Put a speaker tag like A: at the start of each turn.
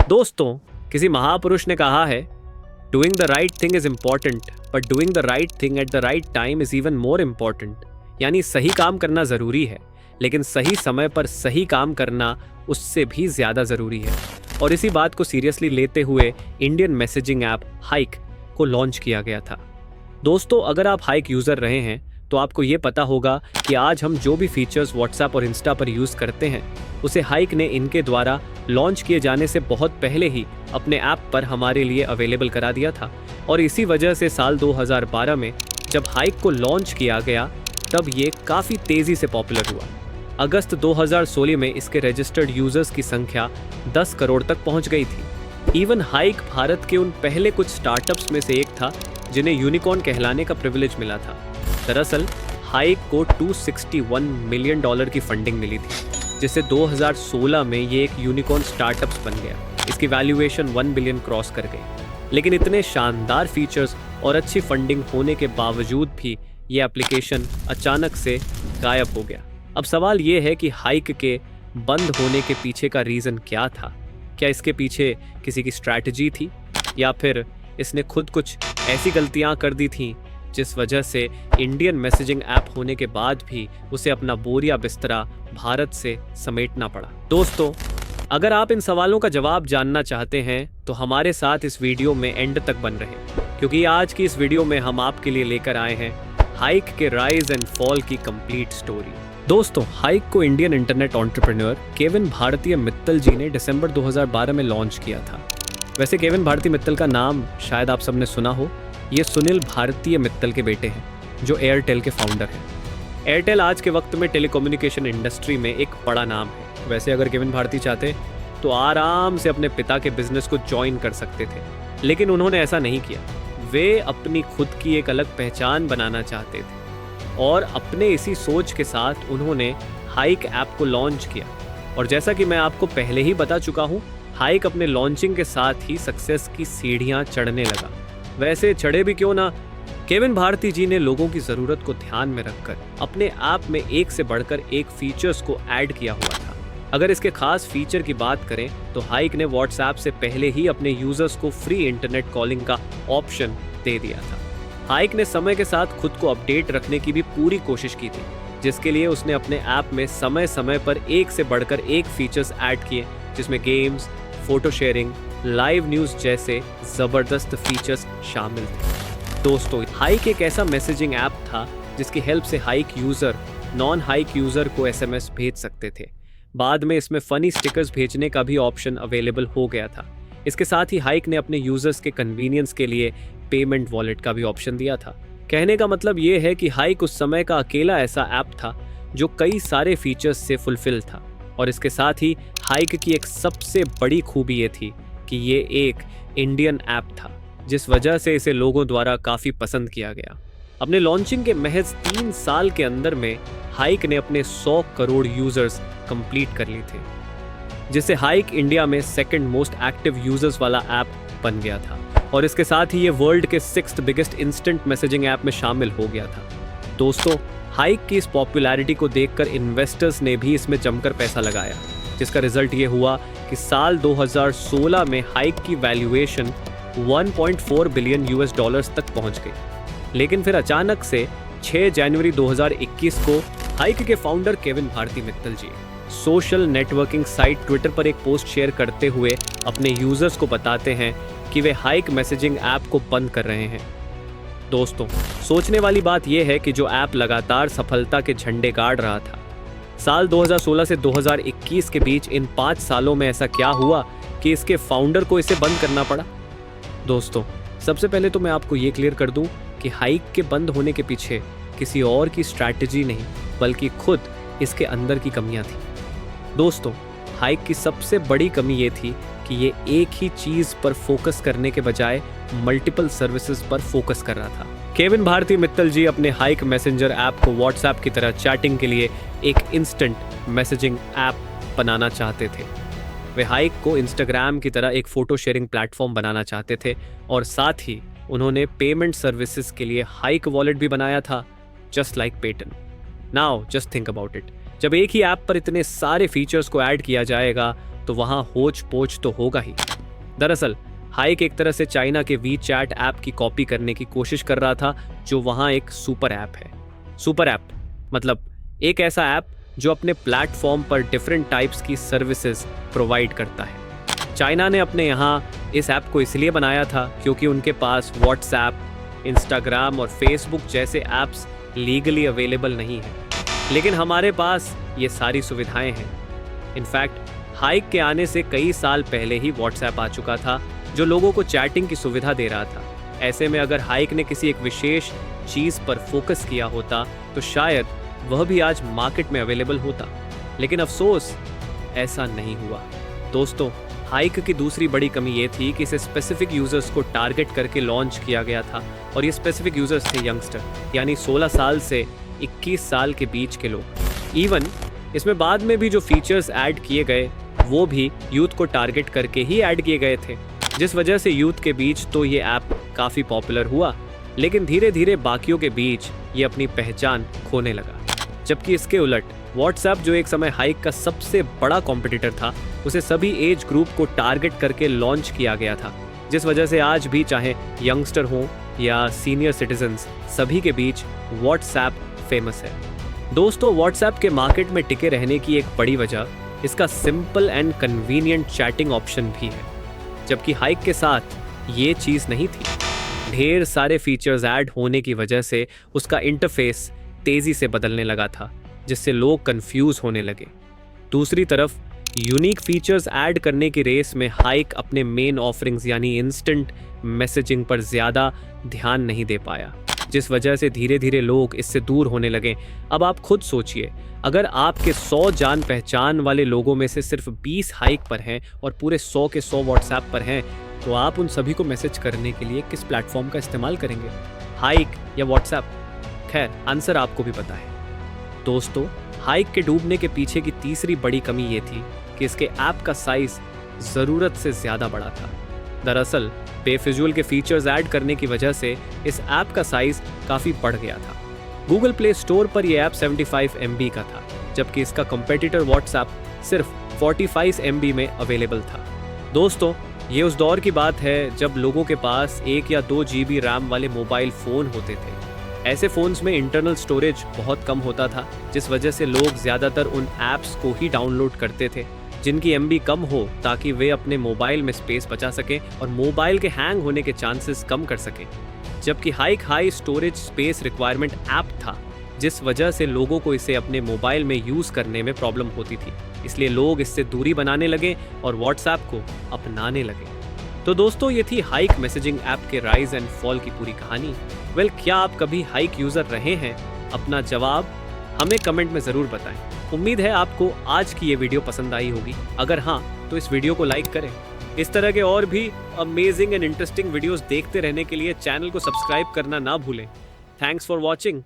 A: दोस्तों, किसी महापुरुष ने कहा है, doing the right thing is important but doing the right thing at the right time is even more important. यानी सही काम करना ज़रूरी है, लेकिन सही समय पर सही काम करना उससे भी ज़्यादा ज़रूरी है। और इसी बात को सीरियसली लेते हुए इंडियन मैसेजिंग ऐप हाइक को लॉन्च किया गया था। दोस्तों, अगर आप हाइक यूज़र रहे हैं तो आपको ये पता होगा कि आज हम जो भी फीचर्स व्हाट्सएप और इंस्टा पर यूज़ करते हैं उसे हाइक ने इनके द्वारा लॉन्च किए जाने से बहुत पहले ही अपने ऐप पर हमारे लिए अवेलेबल करा दिया था। और इसी वजह से साल 2012 में जब हाइक को लॉन्च किया गया तब ये काफ़ी तेज़ी से पॉपुलर हुआ। अगस्त 2016 में इसके रजिस्टर्ड यूज़र्स की संख्या 10 करोड़ तक पहुंच गई थी। इवन हाइक भारत के उन पहले कुछ स्टार्टअप्स में से एक था जिन्हें यूनिकॉर्न कहलाने का प्रिविलेज मिला था। दरअसल हाइक को $261 मिलियन की फंडिंग मिली थी, जिससे 2016 में ये एक यूनिकॉर्न स्टार्टअप्स बन गया। इसकी वैल्यूएशन 1 बिलियन क्रॉस कर गई। लेकिन इतने शानदार फीचर्स और अच्छी फंडिंग होने के बावजूद भी ये एप्लीकेशन अचानक से गायब हो गया। अब सवाल ये है कि हाइक के बंद होने के पीछे का रीज़न क्या था? क्या इसके पीछे किसी की स्ट्रैटेजी थी, या फिर इसने खुद कुछ ऐसी गलतियां कर दी थीं जिस वजह से इंडियन मैसेजिंग ऐप होने के बाद भी उसे अपना बोरिया बिस्तरा भारत से समेटना पड़ा? दोस्तों, अगर आप इन सवालों का जवाब जानना चाहते हैं तो हमारे साथ इस वीडियो में एंड तक बन रहे, क्योंकि आज की इस वीडियो में हम आपके लिए लेकर आए हैं हाइक के राइज एंड फॉल की कंप्लीट स्टोरी। दोस्तों, हाइक को Indian internet entrepreneur Kevin Bharti Mittal ji ने दिसंबर 2012 में लॉन्च किया था। वैसे केविन भारती मित्तल का नाम शायद आप सबने सुना हो। ये सुनील भारती मित्तल के बेटे हैं जो एयरटेल के फाउंडर हैं। एयरटेल आज के वक्त में टेलीकम्युनिकेशन इंडस्ट्री में एक बड़ा नाम है। वैसे अगर केविन भारती चाहते तो आराम से अपने पिता के बिजनेस को ज्वाइन कर सकते थे, लेकिन उन्होंने ऐसा नहीं किया। वे अपनी खुद की एक अलग पहचान बनाना चाहते थे और अपने इसी सोच के साथ उन्होंने हाइक ऐप को लॉन्च किया। और जैसा कि मैं आपको पहले ही बता चुका हूँ, हाइक अपने लॉन्चिंग के साथ ही सक्सेस की सीढ़ियाँ चढ़ने लगा। वैसे चढ़े भी क्यों ना, केविन भारती जी ने लोगों की ज़रूरत को ध्यान में रखकर अपने ऐप में एक से बढ़कर एक फीचर्स को ऐड किया हुआ था। अगर इसके खास फीचर की बात करें तो हाइक ने व्हाट्सएप से पहले ही अपने यूजर्स को फ्री इंटरनेट कॉलिंग का ऑप्शन दे दिया था। हाइक ने समय के साथ खुद को अपडेट रखने की भी पूरी कोशिश की थी, जिसके लिए उसने अपने ऐप में समय समय पर एक से बढ़कर एक फीचर्स ऐड किए, जिसमें games, photo sharing, live news जैसे ज़बरदस्त फीचर्स शामिल थे। दोस्तों, हाइक एक ऐसा मैसेजिंग ऐप था जिसकी हेल्प से hike user non hike user को SMS भेज सकते थे। बाद में इसमें फ़नी स्टिकर्स भेजने का भी ऑप्शन अवेलेबल हो गया था। इसके साथ ही हाइक ने अपने यूज़र्स के कन्वीनियंस के लिए पेमेंट वॉलेट का भी ऑप्शन दिया था। कहने का मतलब ये है कि हाइक उस समय का अकेला ऐसा ऐप था जो कई सारे फीचर्स से फुलफिल था। और इसके साथ ही हाइक की एक सबसे बड़ी खूबी ये थी कि ये एक इंडियन ऐप था, जिस वजह से इसे लोगों द्वारा काफ़ी पसंद किया गया। अपने लॉन्चिंग के महज 3 साल के अंदर में हाइक ने अपने 100 करोड़ यूज़र्स कंप्लीट कर लिए थे, जिससे हाइक इंडिया में सेकंड मोस्ट एक्टिव यूज़र्स वाला ऐप बन गया था। और इसके साथ ही ये वर्ल्ड के 6th biggest instant messaging app में शामिल हो गया था। दोस्तों, हाइक की इस पॉपुलैरिटी को देखकर इन्वेस्टर्स ने भी इसमें जमकर पैसा लगाया, जिसका रिजल्ट ये हुआ कि साल 2016 में हाइक की वैल्यूएशन 1.4 बिलियन US तक पहुंच गई। लेकिन फिर अचानक से 6 जनवरी 2021 को हाइक के फाउंडर केविन भारती मित्तल जी सोशल नेटवर्किंग साइट ट्विटर पर एक पोस्ट शेयर करते हुए अपने यूजर्स को बताते हैं कि वे हाइक मैसेजिंग ऐप को बंद कर रहे हैं। दोस्तों, सोचने वाली बात यह है कि जो ऐप लगातार सफलता के झंडे गाड़ रहा था, साल 2016 से 2021 के बीच इन 5 सालों में ऐसा क्या हुआ कि इसके फाउंडर को इसे बंद करना पड़ा? दोस्तों, सबसे पहले तो मैं आपको ये क्लियर कर दूं कि हाइक के बंद होने के पीछे किसी और की स्ट्रैटेजी नहीं, बल्कि खुद इसके अंदर की कमियां थी। दोस्तों, हाइक की सबसे बड़ी कमी ये थी कि ये एक ही चीज़ पर फोकस करने के बजाय मल्टीपल सर्विसेज पर फोकस कर रहा था। केविन भारती मित्तल जी अपने हाइक मैसेंजर ऐप को व्हाट्सएप की तरह चैटिंग के लिए एक इंस्टेंट मैसेजिंग ऐप बनाना चाहते थे। वे हाइक को इंस्टाग्राम की तरह एक फ़ोटो शेयरिंग प्लेटफॉर्म बनाना चाहते थे और साथ ही उन्होंने पेमेंट सर्विसेज के लिए हाइक वॉलेट भी बनाया था, just like Paytm. Now just think about it, जब एक ही ऐप पर इतने सारे फीचर्स को ऐड किया जाएगा तो वहाँ होच पोच तो होगा ही। दरअसल हाइक एक तरह से चाइना के वीचैट ऐप की कॉपी करने की कोशिश कर रहा था, जो वहाँ एक सुपर ऐप है। सुपर ऐप मतलब एक ऐसा ऐप जो अपने प्लेटफॉर्म पर डिफरेंट टाइप्स की सर्विसेज प्रोवाइड करता है। चाइना ने अपने यहाँ इस ऐप को इसलिए बनाया था क्योंकि उनके पास व्हाट्सएप, इंस्टाग्राम और फेसबुक जैसे ऐप्स लीगली अवेलेबल नहीं है, लेकिन हमारे पास ये सारी सुविधाएं हैं। इनफैक्ट हाइक के आने से कई साल पहले ही व्हाट्सएप आ चुका था, जो लोगों को चैटिंग की सुविधा दे रहा था। ऐसे में अगर हाइक ने किसी एक विशेष चीज़ पर फोकस किया होता तो शायद वह भी आज मार्केट में अवेलेबल होता, लेकिन अफसोस ऐसा नहीं हुआ। दोस्तों, हाइक की दूसरी बड़ी कमी ये थी कि इसे स्पेसिफिक यूजर्स को टारगेट करके लॉन्च किया गया था, और ये स्पेसिफिक यूजर्स थे यंगस्टर, यानी 16 साल से 21 साल के बीच के लोग। इवन इसमें बाद में भी जो फीचर्स ऐड किए गए वो भी यूथ को टारगेट करके ही ऐड किए गए थे, जिस वजह से यूथ के बीच तो ये ऐप काफ़ी पॉपुलर हुआ, लेकिन धीरे धीरे बाकियों के बीच ये अपनी पहचान खोने लगा। जबकि इसके उलट व्हाट्सएप, जो एक समय हाइक का सबसे बड़ा कॉम्पिटिटर था, उसे सभी एज ग्रुप को टारगेट करके लॉन्च किया गया था, जिस वजह से आज भी चाहे यंगस्टर हो या सीनियर सिटीजन्स, सभी के बीच व्हाट्सएप फेमस है। दोस्तों, व्हाट्सएप के मार्केट में टिके रहने की एक बड़ी वजह इसका simple and convenient chatting option भी है, जबकि हाइक के साथ ये चीज़ नहीं थी। ढेर सारे फीचर्स ऐड होने की वजह से उसका इंटरफेस तेज़ी से बदलने लगा था, जिससे लोग कंफ्यूज होने लगे। दूसरी तरफ यूनिक फीचर्स ऐड करने की रेस में हाइक अपने मेन ऑफरिंग्स यानी इंस्टेंट मैसेजिंग पर ज़्यादा ध्यान नहीं दे पाया, जिस वजह से धीरे धीरे लोग इससे दूर होने लगे। अब आप खुद सोचिए, अगर आपके 100 जान पहचान वाले लोगों में से सिर्फ 20 हाइक पर हैं और पूरे 100 के 100 व्हाट्सएप पर हैं, तो आप उन सभी को मैसेज करने के लिए किस प्लेटफॉर्म का इस्तेमाल करेंगे, हाइक या व्हाट्सएप? खैर, आंसर आपको भी पता है। दोस्तों, हाइक के डूबने के पीछे की तीसरी बड़ी कमी ये थी कि इसके ऐप का साइज ज़रूरत से ज़्यादा बड़ा था। दरअसल बेफिजूल के फीचर्स ऐड करने की वजह से इस ऐप का साइज काफ़ी बढ़ गया था। गूगल प्ले स्टोर पर यह ऐप 75 MB का था, जबकि इसका कंपेटिटर व्हाट्सएप सिर्फ 45 MB में अवेलेबल था। दोस्तों, ये उस दौर की बात है जब लोगों के पास 1 या 2 GB रैम वाले मोबाइल फ़ोन होते थे। ऐसे फ़ोन्स में इंटरनल स्टोरेज बहुत कम होता था, जिस वजह से लोग ज़्यादातर उन ऐप्स को ही डाउनलोड करते थे जिनकी MB कम हो, ताकि वे अपने मोबाइल में स्पेस बचा सकें और मोबाइल के हैंग होने के चांसेस कम कर सकें। जबकि hike high storage space requirement app था, जिस वजह से लोगों को इसे अपने मोबाइल में यूज़ करने में प्रॉब्लम होती थी, इसलिए लोग इससे दूरी बनाने लगे और व्हाट्सएप को अपनाने लगे। तो दोस्तों, ये थी हाइक मैसेजिंग ऐप के राइज एंड फॉल की पूरी कहानी। क्या आप कभी हाइक यूज़र रहे हैं? अपना जवाब हमें कमेंट में ज़रूर बताएं। उम्मीद है आपको आज की ये वीडियो पसंद आई होगी। अगर हाँ, तो इस वीडियो को लाइक करें। इस तरह के और भी अमेजिंग एंड इंटरेस्टिंग वीडियोस देखते रहने के लिए चैनल को सब्सक्राइब करना ना भूलें। Thanks for watching.